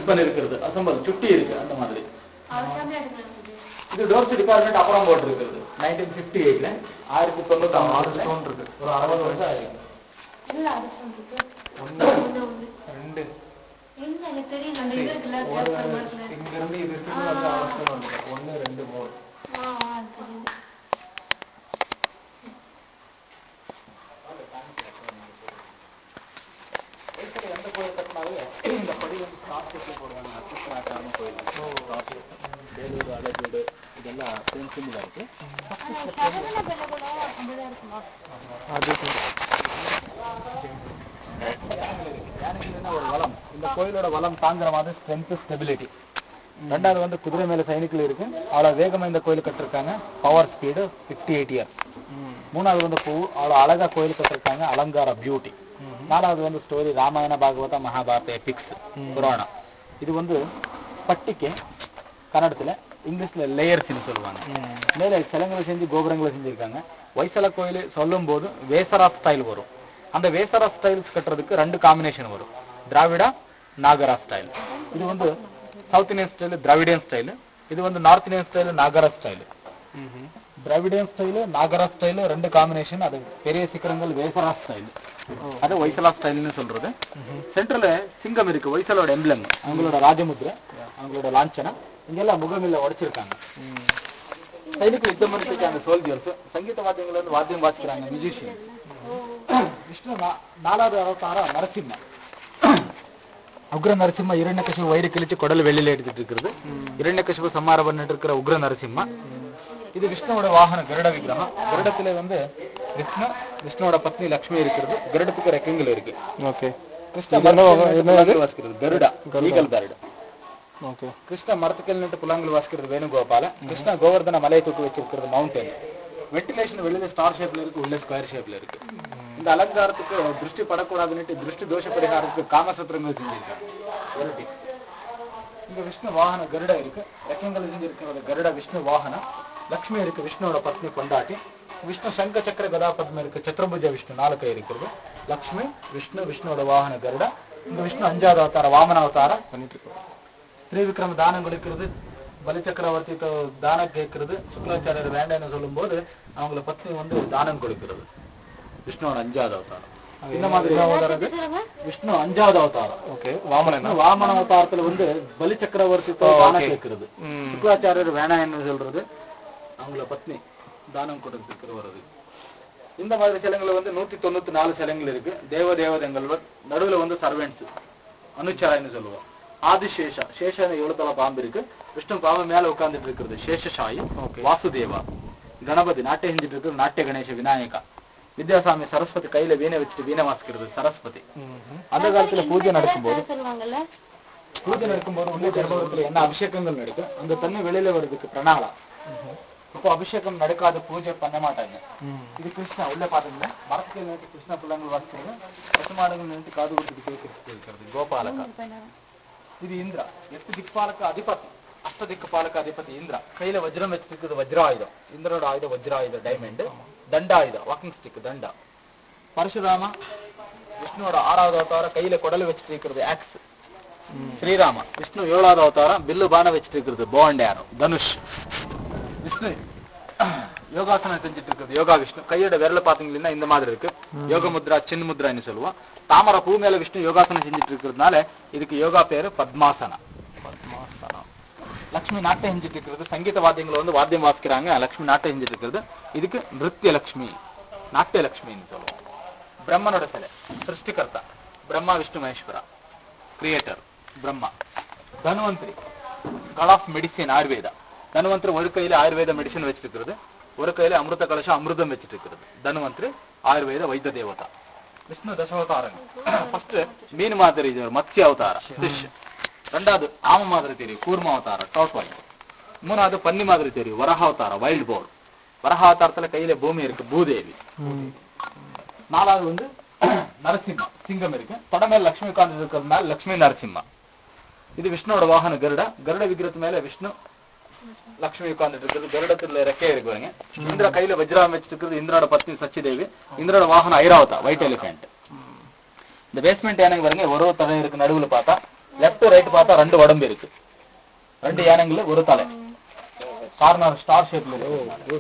Fix பண்ணிருக்கிறது, assemble சுட்டி இருக்கு அந்த மாதிரி. இது டோர்ஸ் டிபார்ட்மெண்ட் அப்புறம் போட்டிருக்கிறது 1958ல 1996 ஸ்டோன் இருக்கு. ஒரு 60 வருஷம் ஆயிருக்கு. எந்த கோயில் கட்டினாலே இந்த படி வந்து காசு போடுவாங்க. அச்சுநாட்டான கோயில், வேலூர், அழகூடு இதெல்லாம் சிம்பிளா இருக்கு. ஒரு வளம், இந்த கோயிலோட வளம் தாங்குற மாதிரி ஸ்ட்ரென்த், ஸ்டெபிலிட்டி. ரெண்டாவது வந்து குதிரை மேல சைனிக்கல் இருக்கு, அவ்வளவு வேகமா இந்த கோயில் கட்டிருக்காங்க. Power speed 58 years. மூணாவது வந்து அவ்வளவு அழகா கோயில் கட்டிருக்காங்க, அலங்கார பியூட்டி. நாலாவது வந்து ஸ்டோரி ராமாயண, பாகவத, மகாபாரத, எபிக்ஸ், புராணம். இது வந்து பட்டிக்கு கன்னடத்துல, இங்கிலீஷ்ல லேயர்ஸ்ன்னு சொல்லுவாங்க. மேல சிலங்களை செஞ்சு கோபுரங்களை செஞ்சிருக்காங்க. வைசல கோயில் சொல்லும் போது வேசரா ஸ்டைல் வரும். அந்த வேசரா ஸ்டைல்ஸ் கட்டுறதுக்கு 2 காம்பினேஷன் வரும், திராவிடா, நாகரா ஸ்டைல். இது வந்து South Indian style, Dravidian style. இது வந்து North Indian style, Nagara style. Dravidian style, Nagara style 2 combination. அது பெரிய சிக்கரங்கள் வேசரா ஸ்டைல், அது வைசலா ஸ்டைல்னு சொல்றது. சென்டர்ல சிங்கம் இருக்கு, வைசலோட எம்ப்ளம், அவங்களோட ராஜமுத்ரை, அவங்களோட லாஞ்சனா. இங்கெல்லாம் முகமில்ல உடைச்சிருக்காங்க. சைனிக்கு யுத்தம் பண்ணிருக்காங்க சோல்ஜர்ஸ். சங்கீத வாத்தியங்கள் வந்து வாத்தியம் வாசிக்கிறாங்க, மியூசிஷியன். விஷ்ணு 4வது அவதாரம் நரசிம்ம. உக்ர நரசிம்ம இரண்யகசிபு வயிறு கிழிச்சு குடல் வெளியில எடுத்துட்டு இருக்கிறது. இரண்யகசிபு சம்மாரம் பண்ணிட்டு இருக்கிற உக்ர நரசிம்ம. இது விஷ்ணுவோட வாகனம், கருட விக்கிரகம். கருடத்துல வந்து விஷ்ணுவோட பத்னி லட்சுமி இருக்கிறது. கருடத்துக்கு ரெக்கைகள் இருக்கு. கிருஷ்ண வாசிக்கிறது கருடா, ஈகல் பேர்டு. கிருஷ்ண மரத்துக்கள் நின்று புல்லாங்குழல் வாசிக்கிறது வேணுகோபால. கிருஷ்ண கோவர்தன மலையை தூக்கி வச்சிருக்கிறது மவுண்டன். வென்டிலேஷன் வெளியில ஸ்டார் ஷேப்ல இருக்கு, உள்ள ஸ்கொயர் ஷேப்ல இருக்கு. இந்த அலங்காரத்துக்கு திருஷ்டி படக்கூடாதுன்னு திருஷ்டி தோஷ பரிகாரத்துக்கு காமசூத்திரங்கள் செஞ்சிருக்காங்க. இங்க விஷ்ணு வாகன கருடா இருக்கு, ரெக்கைகள் செஞ்சிருக்கிறது கருடா விஷ்ணு வாகனம். லட்சுமி இருக்கு, விஷ்ணுவோட பத்னி கொண்டாட்டி. விஷ்ணு சங்க சக்கர கதா பத்ம இருக்கு, சத்ரபுஜ விஷ்ணு 4 கை இருக்கிறது. லட்சுமி, விஷ்ணு, விஷ்ணுவோட வாகன கருடா. இங்க விஷ்ணு 5வது அவதார வாமன அவதாரம் பண்ணிட்டு இருக்கோம். திரிவிக்ரம தானம் கொடுக்கிறது, பலி சக்கரவர்த்தி தானம் கேட்கறது. சுக்லாச்சாரியர் வேண்டான்னு சொல்லும் போது அவங்கள பத்னி வந்து தானம் கொடுக்கிறது. விஷ்ணுவோட 5வது அவதாரம். இந்த மாதிரி விஷ்ணு 5வது அவதாரம். வாமன அவதாரத்துல வந்து பலி சக்கரவர்த்தி தானம் கேட்கறது. சுக்லாச்சாரியர் வேணான்னு சொல்றது, அவங்கள பத்னி தானம் கொடுத்துட்டு வருது. இந்த மாதிரி சிலங்கள் வந்து 194 சிலங்கள் இருக்கு. தேவதேவதங்கள் நடுவுல வந்து சர்வெண்ட்ஸ், அனுச்சாரன்னு சொல்லுவோம். ஆதிசேஷா, சேஷன் 7 தலை பாம்பு இருக்கு. விஷ்ணு பாம்பு மேல உட்கார்ந்துட்டு இருக்கிறது சேஷசாயி. வாசுதேவா, கணபதி நாட்டிய செஞ்சுட்டு இருக்கிறது நாட்டிய கணேச விநாயகா. வித்யாசாமி சரஸ்வதி கையில வீணை வச்சுட்டு வீணை வாசிக்கிறது சரஸ்வதி. அந்த காலத்துல பூஜை நடக்கும்போது உள்ளே கர்ப்பத்துல என்ன அபிஷேகங்கள் நடக்கும், அந்த தண்ணி வெளியில வருதுக்கு பிரணாளா. இப்போ அபிஷேகம் நடக்காத பூஜை பண்ண மாட்டாங்க. இது கிருஷ்ணா உள்ள பாத்தீங்கன்னா மரத்துக்கு நின்று கிருஷ்ணா பிள்ளைங்கள் வாசிக்கிறது, பசுமாடுகள் நின்று காது கொடுத்துட்டு கேட்கறது இருக்கிறது கோபாலகா. இது இந்திரா 8 திக்பாலக்கு அதிபதி, அஷ்ட திக்பாலக்கு அதிபதி இந்திரா. கையில வஜ்ரம் வச்சுட்டு இருக்குது வஜ்ராயுதம். இந்திரோட ஆயுதம் வஜ்ராயுதம், டைமண்ட். தண்டாயுதம், வாக்கிங் ஸ்டிக், தண்டா. பரசுராமா விஷ்ணுவோட 6வது அவதாரம், கையில குடல் வச்சுட்டு இருக்கிறது ஆக்ஸ். ஸ்ரீராமா விஷ்ணு 7வது அவதாரம், பில்லு பான வச்சுட்டு இருக்கிறது பாண்ட் ஆரோ, தனுஷ். விஷ்ணு யோகாசனம் செஞ்சுட்டு இருக்குது யோகா விஷ்ணு. கையோட விரல பாத்தீங்கன்னா இந்த மாதிரி இருக்கு, யோக முத்ரா, சின் முத்ரான்னு சொல்லுவோம். தாமரை பூ மேல விஷ்ணு யோகாசனம் செஞ்சுட்டு இருக்கிறதுனால இதுக்கு யோகா பேரு பத்மாசனா. லட்சுமி நாட்டியம் செஞ்சுட்டு இருக்கிறது. சங்கீத வாத்தியங்களை வந்து வாத்தியம் வாசிக்கிறாங்க, லட்சுமி நாட்டியம் செஞ்சுட்டு இருக்கிறது. இதுக்கு நிருத்திய லட்சுமி, நாட்டிய லட்சுமின்னு சொல்லுவோம். பிரம்மனோட சிலை, சிருஷ்டிகர்த்தா Brahma, Vishnu Maheswara, creator Brahma. Dhanvantari, god of medicine, Ayurveda. Dhanvantari ஒரு கையில ஆயுர்வேத மெடிசன் வச்சிட்டு இருக்கிறது, ஒரு கையில அமிர்த கலசம் அமிர்தம் வச்சிட்டு இருக்கிறது. தன்வந்திரி ஆயுர்வேத வைத்திய தேவதா. விஷ்ணு தசாவதாரங்கள். ஃபர்ஸ்ட் மீன் மாதிரி மத்ஸ்ய அவதார ஃபிஷ். 2வது ஆம மாதிரி தெரியும் கூர்ம அவதார டார்டாய்ஸ். 3வது பன்னி மாதிரி தெரியும் வரஹ அவதார வைல்ட் போர். வரஹ அவதாரத்துல கையில பூமி இருக்கு பூதேவி. 4வது வந்து நரசிம்மா, சிங்கம் இருக்கு. தொடமேல லட்சுமி உட்கார்ந்து இருக்கிறதுனால லட்சுமி நரசிம்மா. இது விஷ்ணுவோட வாகன கருடா. கருட விக்கிரத்து மேல விஷ்ணு லட்சுமி உட்கார்ந்துட்டு இருக்கிறது. கருடத்துல ரெக்கே இருக்கு பாருங்க. இந்திரா கையில வஜ்ரம் வச்சிட்டு இருக்கிறது இந்திரோட பத்னி சச்சிதேவி. இந்திரோட வாகனம் ஐராவதா, ஒயிட் எலிபென்ட். இந்த பேஸ்மெண்ட் எனக்கு பாருங்க ஒரு தடவை இருக்கு, நடுவுல பார்த்தா லெஃப்ட் ரைட் பார்த்தா ரெண்டு உடம்பு இருக்கு, ரெண்டு யானைங்கள ஒரு தலை, கார்னர் ஸ்டார் ஷேப்ல இருக்கு.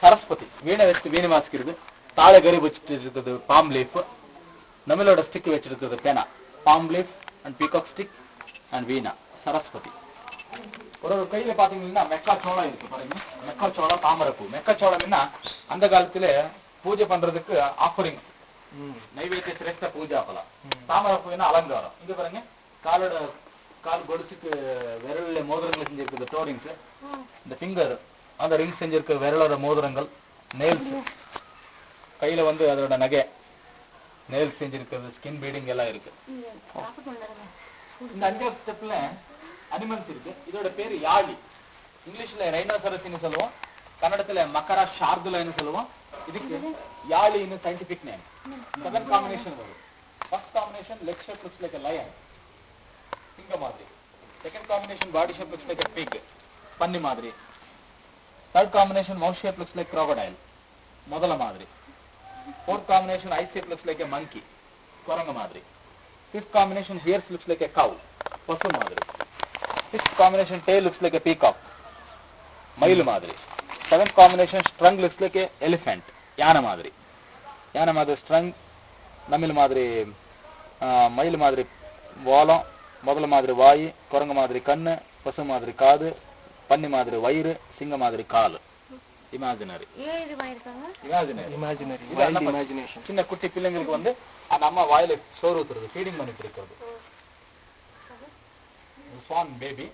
சரஸ்வதி வீணை வச்சுட்டு வீணை வாசிக்கிறது, தாழை கறி வச்சுட்டு இருக்குது பாம் லீஃப், நம்மளோட ஸ்டிக் வச்சிருக்கிறது பேனா, palm leaf and peacock stick and veena Saraswati. ஒரு கையில பாத்தீங்கன்னா மெக்காச்சோளம் இருக்கு பாருங்க, மெக்காச்சோளம் தாமரைப்பூ. மெக்காச்சோளம்னா அந்த காலத்துல பூஜை பண்றதுக்கு ஆஃபரிங்ஸ், நைவேத்திய சிரேஷ்ட பூஜா பலம். தாமரைப்பூனா அலங்காரம். இங்க பாருங்க காலோட கால் கொலுசுக்கு விரல்ல மோதிரங்கள் செஞ்சிருக்குது டோரிங்ஸ், இந்த ஃபிங்கர் அந்த ரிங் செஞ்சிருக்க விரலோட மோதிரங்கள், நெயில்ஸ் கையில வந்து அதோட நகை நெயில்ஸ் செஞ்சிருக்கிறது, ஸ்கின் பீடிங் எல்லாம் இருக்கு. இந்த அஞ்சாவது ஸ்டெப்ல அனிமல்ஸ் இருக்கு. இதோட பேரு யாழி. இங்கிலீஷ்ல ரைனோசரஸ்னு சொல்லுவோம், கன்னடத்துல மக்கரா ஷார்துலான்னு சொல்லுவோம். இதுக்கு யாழின்னு சயின்டிபிக் நேம். செவன் காம்பினேஷன் வரும். First combination leg shape looks like a lion, சிங்க மாதிரி. Second combination body shape looks like a pig, பன்னி மாதிரி. Third combination mouth shape looks like crocodile, முதல மாதிரி. Fourth combination eye shape looks like a monkey, குரங்கு மாதிரி. Fifth combination ears looks like a cow, பசு மாதிரி. Sixth combination tail looks like a peacock, மயில் மாதிரி. Seventh combination strung looks like a elephant, யானை மாதிரி. யானை மாதிரி ஸ்ட்ரங், நமிழ் மாதிரி மயில் மாதிரி வாலம், முதல மாதிரி வாய், குரங்கு மாதிரி கண்ணு, பசு மாதிரி காது, பன்னி மாதிரி வயிறு, சிங்க மாதிரி கால். இமேஜினரி. சின்ன குட்டி பிள்ளைங்களுக்கு வந்து அந்த அம்மா வாயில சோறு ஊத்துறது, ஃபீடிங் பண்ணிட்டு இருக்கிறது. Swan baby.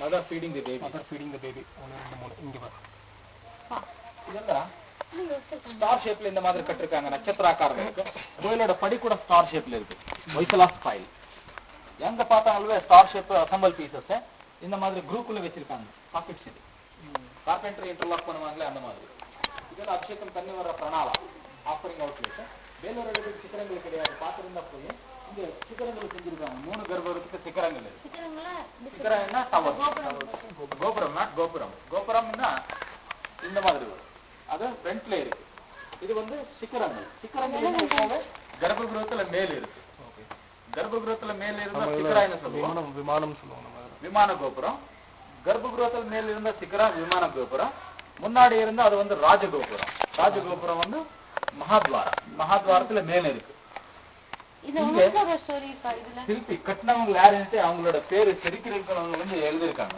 Mother feeding the baby. Mother feeding the baby. இங்க பாரு. இதெல்லாம் ஸ்டார் ஷேப்ல இந்த மாதிரி கட்டிருக்காங்க, நட்சத்திராக்காரம் இருக்கு. கோயிலோட படி கூட ஸ்டார் ஷேப்ல இருக்கு. வைசலா ஸ்டைல். எங்க பார்த்தாலும் ஸ்டார் ஷேப் அசெம்பிள் பீசஸ் இந்த மாதிரி குரூப்ல வச்சிருக்காங்க. சாக்கெட்ஸ் இது. கார்பெண்டர் இன்டர்லாக் பண்ணுவாங்களே அந்த மாதிரி. இதெல்லாம் அபிஷேகம் பண்ணி வர பிரணாலா, ஆஃபரிங் அவுட்லேட். வேலூர் அடிப்படை சித்திரங்கள் கிடையாது, பார்த்திருந்தா போய் இங்க சித்திரங்கள் செஞ்சிருக்காங்க. 3 கர்ப்பருக்கு சித்திரங்கள் இருக்கு. சித்திரம்னா டவர், கோபுரம், நாட் கோபுரம். கோபுரம்னா இந்த மாதிரி வரும், அது ஃப்ரண்ட்ல இருக்கு. இது வந்து சிக்கரங்கள். சிக்கரங்கள் கர்ப்பகிரகத்துல மேல் இருக்கு. கர்ப்பகிரகத்துல மேல இருந்தா சிக்கரான்னு சொல்லுவோம், விமானம் சொல்லுவோம். விமான கோபுரம். கர்ப்பகிரகத்துல மேல இருந்தா சிக்கரா விமான கோபுரம். முன்னாடி இருந்தா அது வந்து ராஜகோபுரம். ராஜகோபுரம் வந்து மகாத்வாரம். மகாத்வாரத்துல மேல இருக்கு. சிற்பி கட்டினவங்க யாருன்ட்டு அவங்களோட பேரு செதுக்கிறவங்க வந்து எழுதியிருக்காங்க.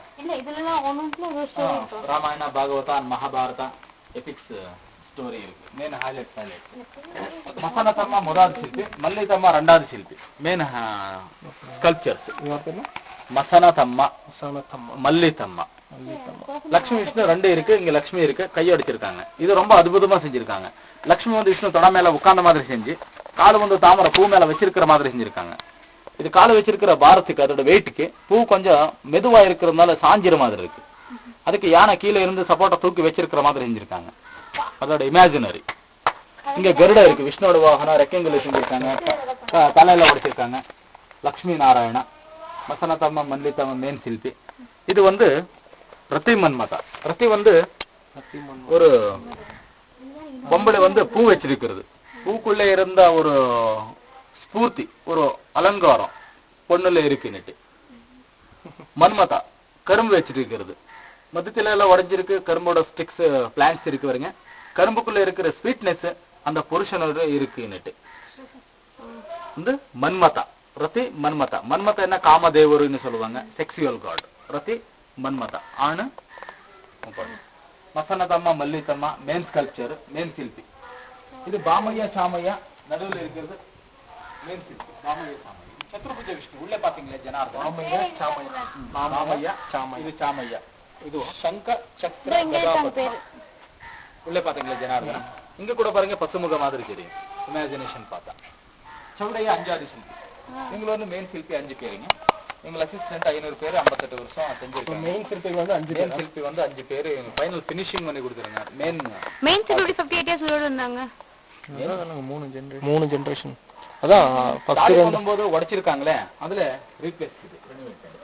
ராமாயணா, பாகவதா, மகாபாரதா, எபிக்ஸ் ஸ்டோரி இருக்கு. Main highlights. மசனத்தம்மா முதல் சிற்பி, மல்லிதம்மா ரெண்டாவது சிற்பி. Main sculptures Masanathamma, Mallitamma. லட்சுமி விஷ்ணு 2 இருக்கு. இங்க லட்சுமி இருக்கு, கையடிச்சிருக்காங்க. இது ரொம்ப அற்புதமா செஞ்சிருக்காங்க. லட்சுமி வந்து விஷ்ணு தொட மேல உட்கார்ந்த மாதிரி செஞ்சு, காலு வந்து தாமரை பூ மேல வச்சிருக்கிற மாதிரி செஞ்சிருக்காங்க. இது காலு வச்சிருக்கிற பாரத்துக்கு, அதோட வெயிட்டுக்கு பூ கொஞ்சம் மெதுவா இருக்கிறதுனால சாஞ்சிற மாதிரி இருக்கு. அதுக்கு யானை கீழே இருந்து சப்போர்ட்டை தூக்கி வச்சிருக்கிற மாதிரி செஞ்சிருக்காங்க. அதோட இமேஜினரி. இங்க கருடா இருக்கு, விஷ்ணுவோட வாகனம், ரெக்கைங்களை செஞ்சிருக்காங்க, தலையில உடைச்சிருக்காங்க. லட்சுமி நாராயணா, மசனத்தம்மா, மல்லிதம்மா மேன் சிற்பி. இது வந்து ரத்தி மன்மதா. ரத்தி வந்து ஒரு பொம்பளை வந்து பூ வச்சிருக்கிறது. பூக்குள்ள இருந்த ஒரு ஸ்பூர்த்தி, ஒரு அலங்காரம் பொண்ணுல இருக்குன்னுட்டு. மன்மதா கரும்பு வச்சிருக்கிறது. மத்தியில எல்லாம் உடைஞ்சிருக்கு, கரும்போட ஸ்டிக்ஸ் பிளான்ஸ் இருக்கு வருங்க. கரும்புக்குள்ள இருக்கிற ஸ்வீட்னஸ் அந்த புருஷனோட இருக்குன்னுட்டு. வந்து மன்மதா, ரத்தி மன்மதா. மன்மதா என்ன காமதேவருன்னு சொல்லுவாங்க, செக்ஸுவல் காட். ரத்தி மன்மதா ஆணு. மசனதம்மா, மல்லிதம்மா மேன் ஸ்கல்ப்சர், மேன் சிற்பி. இது பாமையா சாமையா நடுவில் இருக்கிறது மேன் சிற்பி. பாமையா சாமையா. சத்ருபுஜ விஷ்ணு உள்ள பாத்தீங்களா ஜனார்தன். பாமையா சாமையா, பாமையா சாமையா. இது சாமையா. இது சங்க சக்கர கதாபதி. உள்ள பாத்தீங்களா ஜனார்தன். இங்க கூட பாருங்க பசுமுக மாதிரி தெரியும். இமேஜினேஷன் பார்த்தா. சௌடையா 5வது சிற்பி. இவங்க வந்து மெயின் சிற்பி 5 பேருங்க. எங்க அசிஸ்டன்ட் 500 பேர் 58 வருஷம் செஞ்சிருக்காங்க. மெயின் சிற்பி வந்து 5 பேர். சிற்பி வந்து 5 பேர் ஃபைனல் ஃபினிஷிங் பண்ணி கொடுத்துறாங்க. மெயின் சிற்பி 58 இயர்ஸ் உள்ள இருந்தாங்க. 3 ஜெனரேஷன். அதான் ஃபர்ஸ்ட் பண்ணும்போது உடைச்சிருக்காங்களே, அதுல ரீப்ளேஸ் இது ரெனோவேட் பண்ணி.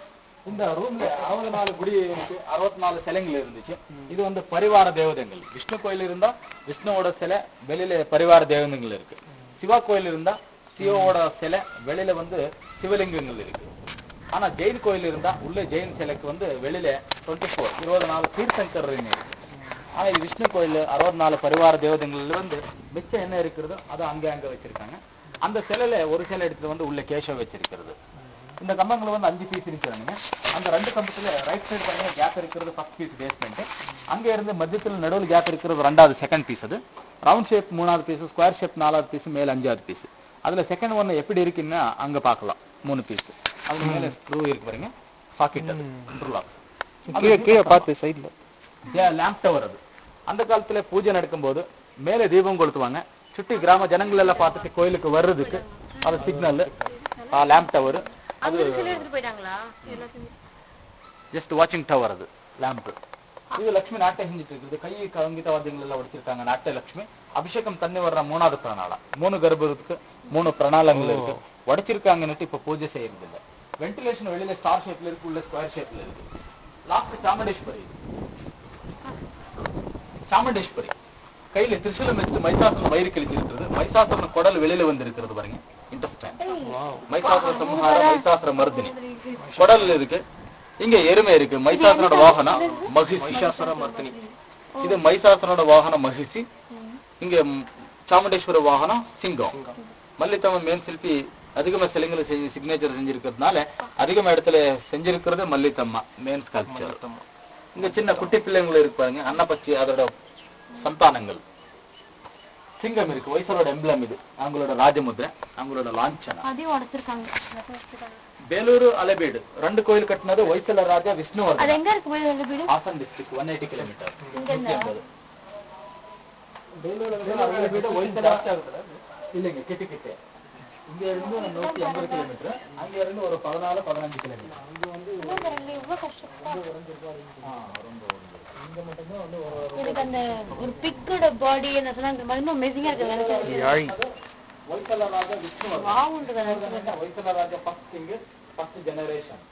இந்த ரூம்ல 64 குடி இருக்கு, 64 சிலைகள் இருந்துச்சு. இது வந்து பரிவார தேவதைகள். விஷ்ணு கோயில் இருந்தா விஷ்ணுவோட சிலை, வெளியில பரிவார தேவதைகள் இருக்கு. சிவா கோயில் இருந்தா சிவோட சிலை, வெளியில வந்து சிவலிங்கங்கள் இருக்கு. ஆனா ஜெயின் கோயில் இருந்தா உள்ள ஜெயின் சிலைக்கு வந்து வெளியில 24 தீர்த்தங்கர் இருக்கு. ஆனா இது விஷ்ணு கோயில் 64 பரிவார தேவதைகள்ல வந்து மிச்சம் என்ன இருக்கிறதோ அதை அங்க வச்சிருக்காங்க. அந்த சிலையில ஒரு சிலை எடுத்து வந்து உள்ள கேசவ வச்சிருக்கிறது. இந்த கம்பங்கள் வந்து 5 பீஸ் இருக்கிறாங்க. அந்த 2 கம்பத்துல ரைட் சைடு பாருங்க கேப் இருக்கிறது ஃபர்ஸ்ட் பீஸ் பேஸ்மெண்ட். அங்க இருந்து மத்தியத்துல நடுவுல கேப் இருக்கிறது 2வது செகண்ட் பீஸ். அது ரவுண்ட் ஷேப் 3வது பீஸ், ஸ்கொயர் ஷேப் 4வது பீஸ், மேல 5வது பீஸ். அதுல செகண்ட் ஒன் எப்படி இருக்குன்னா அங்க பார்க்கலாம் 3 பீஸ். அது மேல ஸ்க்ரூ இருக்கு பாருங்க, சாக்கெட் அது இன்டர்லாக். கீழே பார்த்து சைடுல லேம்ப் டவர். அது அந்த காலத்துல பூஜை நடக்கும்போது மேல தீபம் கொளுத்துவாங்க. சுற்றி கிராம ஜனங்கள் எல்லாம் பார்த்துட்டு கோயிலுக்கு வர்றதுக்கு அது சிக்னல் லேம்ப் டவர். அது ஜஸ்ட் வாட்சிங் டவர். அது லேம்ப். இது லட்சுமி நாட்டை செஞ்சுட்டு இருக்குது. கை கங்கித வாத்தியங்கள் எல்லாம் வச்சிருக்காங்க. நாட்டை லட்சுமி அபிஷேகம் தண்ணி வர்ற 3வது பிரணாளம். 3 கர்ப்பத்துக்கு 3 பிரணாளங்கள் இருக்கு. உடைச்சிருக்காங்கன்னு இப்ப பூஜை செய்யறது இல்லை. வென்டிலேஷன் வெளியில ஸ்டார் ஷேப்ல இருக்கு, உள்ள ஸ்கொயர் ஷேப்ல இருக்கு. லாஸ்ட் சாமுண்டேஸ்வரி. சாமுண்டேஸ்வரி கையில திரிசூலம் வச்சுட்டு மைசாசுரன் வயிறு கிழிச்சிருக்கிறது. மைசாசுரன் குடல் வெளியில வந்து இருக்கிறது பாருங்க. இன்ட்ரெஸ்டிங். மைசாசுர சம்ஹார மைசாசுர மர்தினி குடல் இருக்கு. இங்க எருமை இருக்கு. மைசாசுரனோட வாகனம் மகிஷாசுர மர்தினி. இது மைசாசுரனோட வாகனம் மகிஷி. இங்க சாமுண்டேஸ்வர வாகனம் சிங்கம். மல்லித்தம்ம மேன் சிற்பி அதிகமா சிலைங்களை சிக்னேச்சர் செஞ்சிருக்கிறதுனால அதிகமா இடத்துல செஞ்சிருக்கிறது மல்லித்தம்மா மேன் ஸ்கல்ப்சர். இங்க சின்ன குட்டி பிள்ளைங்கள் இருப்பாங்க, அன்னப்பச்சி அதோட சந்தானங்கள். சிங்கம் இருக்கு, வைசரோட எம்ப்ளம். இது அவங்களோட ராஜமுத்ரை, அவங்களோட லாஞ்சனா. வேலூர் அலபேடு 2 கோயில் கட்டினது வைசல ராஜா விஷ்ணுவர்தன். Hassan district 180 kilometre. இல்லைங்க கிட்ட இங்க இருந்து 180 கிலோமீட்டர். அங்க இருந்து ஒரு 14-15 கிலோமீட்டர். அங்க வந்து இங்க மட்டும்தான் வந்து எனக்கு அந்த ஒரு பிக்கோட பாடி என்ன சொன்னா ரொம்ப அமேசிங்கா இருக்கு. நினைச்சேன் வைசல ராஜா விஷ்ணுவர்தன். வைசல ராஜா ஃபர்ஸ்ட் ஜெனரேஷன்.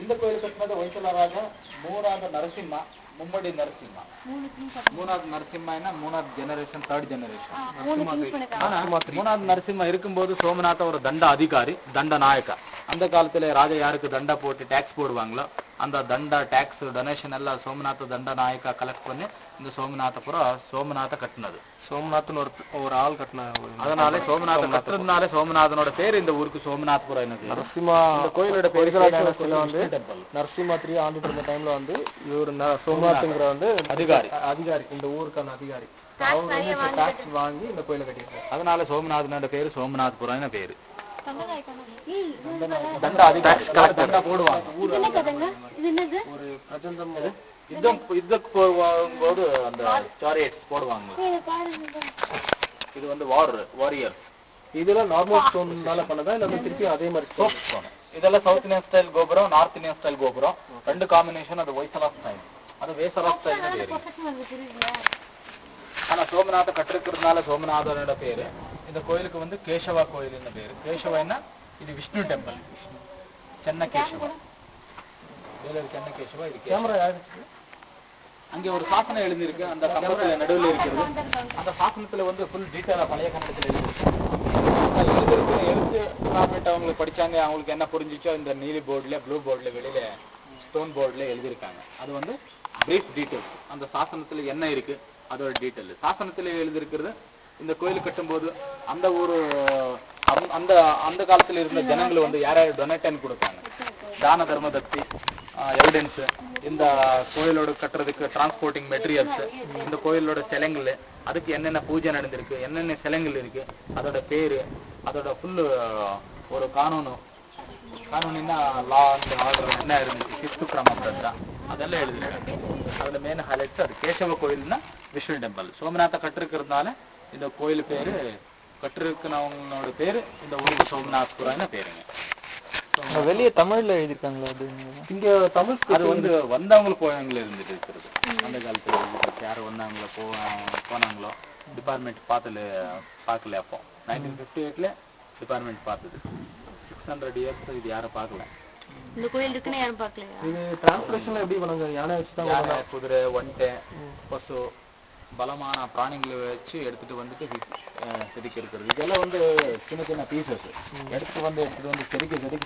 இந்த கோயில் கட்டினது வைசல ராஜா 3வது நரசிம்மா, மும்மடி நரசிம்மா. 3வது நரசிம்மா 3வது ஜெனரேஷன், 3rd ஜெனரேஷன். ஆனா 3வது நரசிம்மா இருக்கும்போது சோமநாத ஒரு தண்ட அதிகாரி, தண்ட நாயக்கா. அந்த காலத்துல ராஜா யாருக்கு தண்டா போட்டு டாக்ஸ் போடுவாங்களோ அந்த தண்டா டாக்ஸ் டொனேஷன் எல்லாம் சோமநாத தண்ட நாயக்கா கலெக்ட் பண்ணி இந்த சோமநாதபுரம் சோமநாத கட்டினது. சோமநாத்னு ஒரு ஆள் கட்டினாங்க. அதனால சோமநாத கட்டுறதுனால சோமநாதனோட பேர் இந்த ஊருக்கு சோமநாதபுரம். எனக்கு நரசிம்மா இந்த கோயிலோட பேர் வந்து நரசிம்மா 3 ஆண்டுட்டு இருந்த டைம்ல வந்து இவர் சோமநாத்ங்கிற வந்து அதிகாரி இந்த ஊருக்கான அதிகாரி. அவங்க டாக்ஸ் வாங்கி இந்த கோயிலை கட்டிருக்காங்க. அதனால சோமநாதனோட பேரு சோமநாதபுரம் பேரு. போடுவாங்க அந்த சாரியட்ஸ் போடுவாங்க. இது வந்து வாரியர்ஸ். இதெல்லாம் நார்மல் ஸ்டோன்னால பண்ணதா இல்ல திருப்பி அதே மாதிரி ஸ்டோன்? இதெல்லாம் சவுத் இந்தியன் ஸ்டைல் கோபுரம், நார்த் இந்தியன் ஸ்டைல் கோபுரம். 2 காம்பினேஷன். அது வைசலா ஸ்டைல், அது வேசலா ஸ்டைல். ஆனா சோமநாத கட்டிருக்கிறதுனால சோமநாதனோட பேரு. இந்த கோயிலுக்கு வந்து கேசவா கோயில் பேரு. கேசவா இது விஷ்ணு டெம்பிள். சென்னை கேசவா, வேலூர் சென்னை கேசவா. இது கேமரா அங்கே ஒரு சாசனம் எழுதியிருக்கு. அந்த கம்பத்துல நடுவில் இருக்கிறது. அந்த சாசனத்துல வந்து ஃபுல் டீட்டெயிலா பழைய கணக்கத்துல எழுத்து டிபார்ட்மெண்ட் அவங்களுக்கு படிச்சாங்க. அவங்களுக்கு என்ன புரிஞ்சிச்சோ இந்த நீலி போர்டுல, ப்ளூ போர்டுல, வெளியில ஸ்டோன் போர்டுல எழுதியிருக்காங்க. அது வந்து பிரீஃப் டீட்டெயில்ஸ். அந்த சாசனத்துல என்ன இருக்கு அதோட டீட்டெயில் சாசனத்துல எழுதியிருக்கிறது. இந்த கோயில் கட்டும் போது அந்த ஒரு அந்த காலத்துல இருந்த ஜனங்கள் வந்து யாராவது டொனேட்டன் கொடுத்தாங்க. தான தர்ம தக்தி எவிடன்ஸ். இந்த கோயிலோட கட்டுறதுக்கு டிரான்ஸ்போர்ட்டிங் மெட்டீரியல்ஸ், இந்த கோயிலோட சிலைங்கள், அதுக்கு என்னென்ன பூஜை நடந்திருக்கு, என்னென்ன சிலைங்கள் இருக்கு, அதோட பேரு, அதோட ஃபுல்லு ஒரு கானூனா லா அண்ட் ஆர்டர் என்ன இருந்துச்சு, சித்து கிரமம் அதெல்லாம் எழுதிருக்காங்க. அதுல மெயின் ஹைலைட்ஸ் அது கேசவ கோயில்னா விஷ்ணு டெம்பிள். சோமநாத கட்டிருக்கிறதுனால இந்த கோயில் பேரு கட்டிருக்கிறவங்களோட பேரு இந்த ஊருக்கு சோமநாத்புரம் பேருங்க. வெளியே தமிழ்ல எழுதிருக்காங்களா? அது இங்க தமிழ் அது வந்து வந்தவங்களுக்கு போயவங்கள இருந்துட்டு இருக்கிறது. அந்த காலத்துல யாரு வந்தாங்களோ போனாங்களோ டிபார்ட்மெண்ட் பார்க்கல. அப்போ 1958ல டிபார்ட்மெண்ட் பார்த்தது. 600 இயர்ஸ் இது யாரும் பார்க்கல. இந்த கோயில் இருக்குன்னு யாரும் பார்க்கலையா? இது டிரான்ஸ்லேஷன்ல எப்படி பண்ணுங்க? யானை வச்சு தான், யானை, குதிரை, ஒண்டை, பசு பலமான பிராணிகளை வச்சு எடுத்துட்டு வந்துட்டு செதுக்கி இருக்கிறது. இதெல்லாம் வந்து சின்ன சின்ன பீசஸ் எடுத்துட்டு வந்து செதுக்கி